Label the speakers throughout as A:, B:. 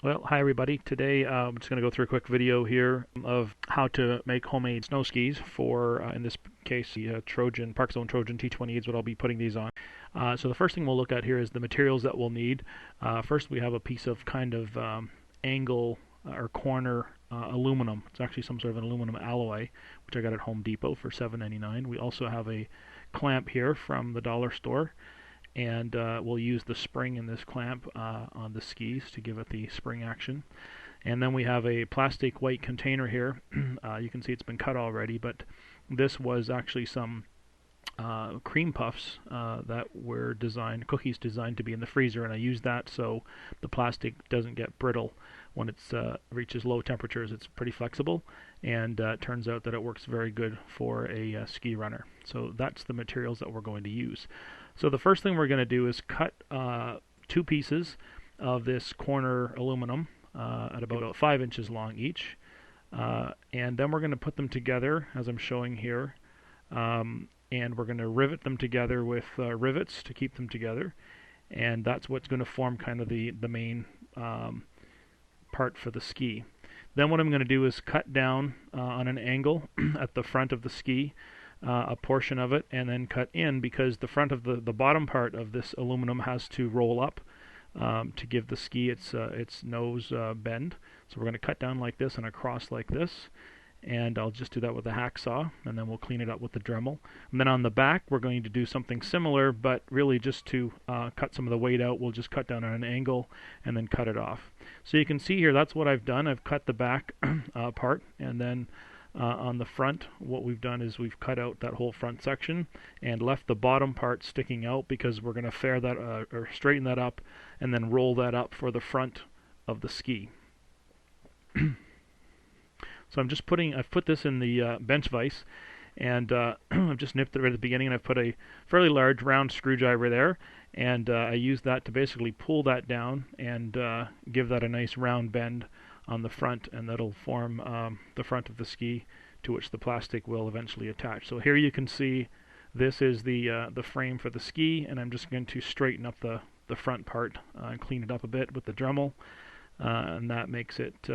A: Well, hi everybody. Today I'm just going to go through a quick video here of how to make homemade snow skis for, in this case, the Trojan, Park Zone Trojan T20 is what I'll be putting these on. So the first thing we'll look at here is the materials that we'll need. First we have a piece of kind of angle or corner aluminum. It's actually some sort of an aluminum alloy, which I got at Home Depot for $7.99. We also have a clamp here from the dollar store, and we'll use the spring in this clamp on the skis to give it the spring action. And then we have a plastic white container here. You can see it's been cut already, but this was actually some cream puffs that were designed, cookies designed to be in the freezer, and I used that so the plastic doesn't get brittle when it reaches low temperatures. It's pretty flexible, and it turns out that it works very good for a ski runner. So that's the materials that we're going to use. So the first thing we're going to do is cut two pieces of this corner aluminum at about 5 inches long each, and then we're going to put them together as I'm showing here, and we're going to rivet them together with rivets to keep them together, and that's what's going to form kind of the main part for the ski. Then what I'm going to do is cut down on an angle at the front of the ski, a portion of it, and then cut in, because the front of the bottom part of this aluminum has to roll up to give the ski its nose bend. So we're going to cut down like this and across like this, and I'll just do that with a hacksaw, and then we'll clean it up with the Dremel. And then on the back we're going to do something similar, but really just to cut some of the weight out, we'll just cut down on an angle and then cut it off. So you can see here that's what I've done. I've cut the back part, and then on the front what we've done is we've cut out that whole front section and left the bottom part sticking out, because we're going to fair that or straighten that up and then roll that up for the front of the ski. So I've put this in the bench vise, and I've just nipped it right at the beginning, and I've put a fairly large round screwdriver there, and I use that to basically pull that down and give that a nice round bend on the front, and that'll form the front of the ski, to which the plastic will eventually attach. So here you can see this is the frame for the ski, and I'm just going to straighten up the front part and clean it up a bit with the Dremel, and that makes it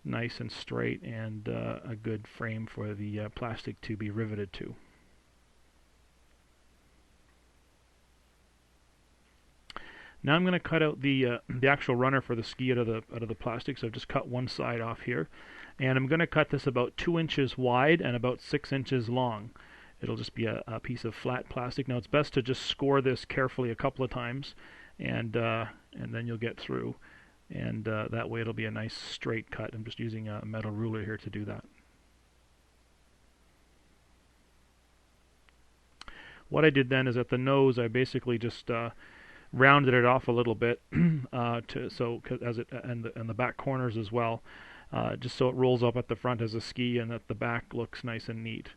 A: nice and straight and a good frame for the plastic to be riveted to. Now I'm going to cut out the actual runner for the ski out of the plastic. So I've just cut one side off here, and I'm going to cut this about 2 inches wide and about 6 inches long. It'll just be a piece of flat plastic. Now it's best to just score this carefully a couple of times, and then you'll get through. And that way it'll be a nice straight cut. I'm just using a metal ruler here to do that. What I did then is at the nose I basically just rounded it off a little bit and the back corners as well, just so it rolls up at the front as a ski and that the back looks nice and neat.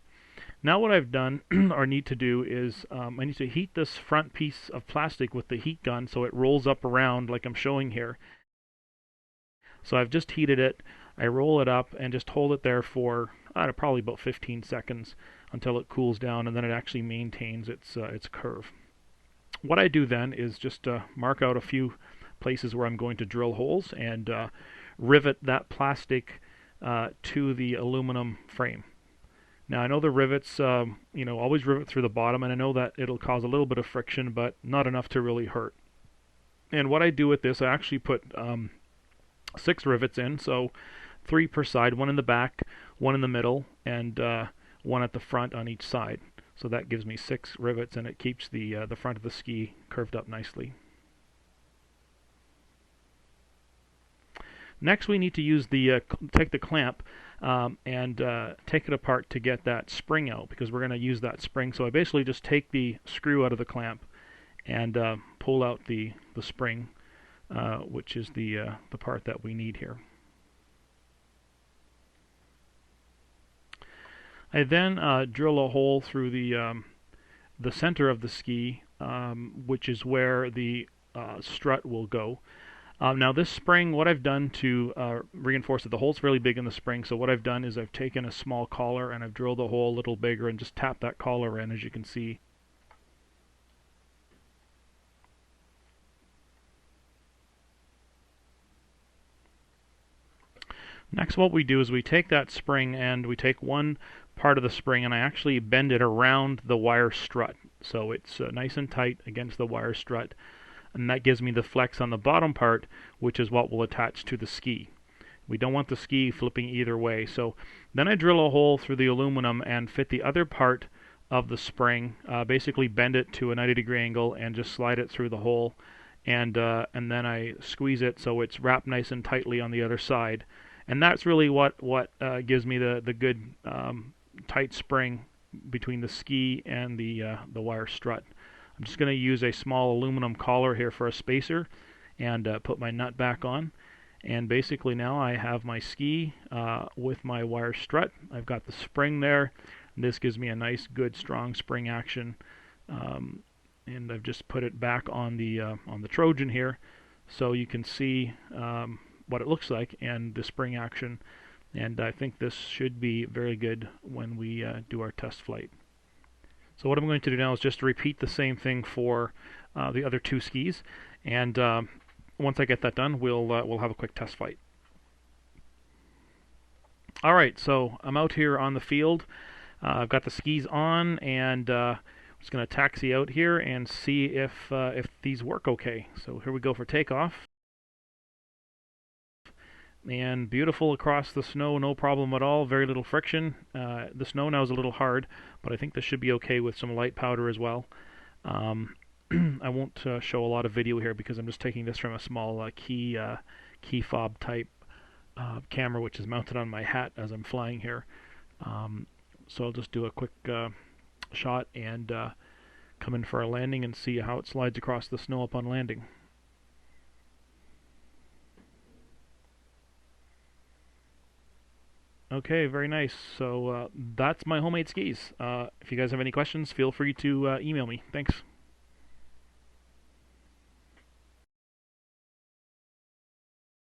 A: Now what I've done or need to do is I need to heat this front piece of plastic with the heat gun so it rolls up around like I'm showing here. So I've just heated it, I roll it up and just hold it there for probably about 15 seconds until it cools down, and then it actually maintains its curve. What I do then is just mark out a few places where I'm going to drill holes and rivet that plastic to the aluminum frame. Now I know the rivets, always rivet through the bottom, and I know that it'll cause a little bit of friction, but not enough to really hurt. And what I do with this, I actually put 6 rivets in, so 3 per side, 1 in the back, 1 in the middle, and 1 at the front on each side. So that gives me 6 rivets, and it keeps the front of the ski curved up nicely. Next we need to use take the clamp and take it apart to get that spring out, because we're going to use that spring. So I basically just take the screw out of the clamp and pull out the spring, which is the part that we need here. I then drill a hole through the center of the ski, which is where the strut will go. Now this spring, what I've done to reinforce it, the hole's fairly big in the spring, so what I've done is I've taken a small collar and I've drilled the hole a little bigger and just tapped that collar in, as you can see. Next, what we do is we take that spring and we take one part of the spring and I actually bend it around the wire strut. So it's nice and tight against the wire strut. And that gives me the flex on the bottom part, which is what will attach to the ski. We don't want the ski flipping either way. So then I drill a hole through the aluminum and fit the other part of the spring, basically bend it to a 90-degree angle and just slide it through the hole. And then I squeeze it so it's wrapped nice and tightly on the other side. And that's really what gives me the good tight spring between the ski and the wire strut. I'm just going to use a small aluminum collar here for a spacer and put my nut back on. And basically now I have my ski with my wire strut. I've got the spring there. And this gives me a nice, good, strong spring action. And I've just put it back on the Trojan here, so you can see what it looks like and the spring action. And I think this should be very good when we do our test flight. So what I'm going to do now is just repeat the same thing for the other two skis, and once I get that done, we'll have a quick test flight. All right, so I'm out here on the field. I've got the skis on, and I'm just going to taxi out here and see if these work okay. So here we go for takeoff. And beautiful across the snow, no problem at all, very little friction. The snow now is a little hard, but I think this should be okay with some light powder as well. I won't show a lot of video here because I'm just taking this from a small key fob type camera, which is mounted on my hat as I'm flying here. So I'll just do a quick shot and come in for a landing and see how it slides across the snow upon landing. Okay, very nice. So that's my homemade skis. If you guys have any questions, feel free to email me. Thanks.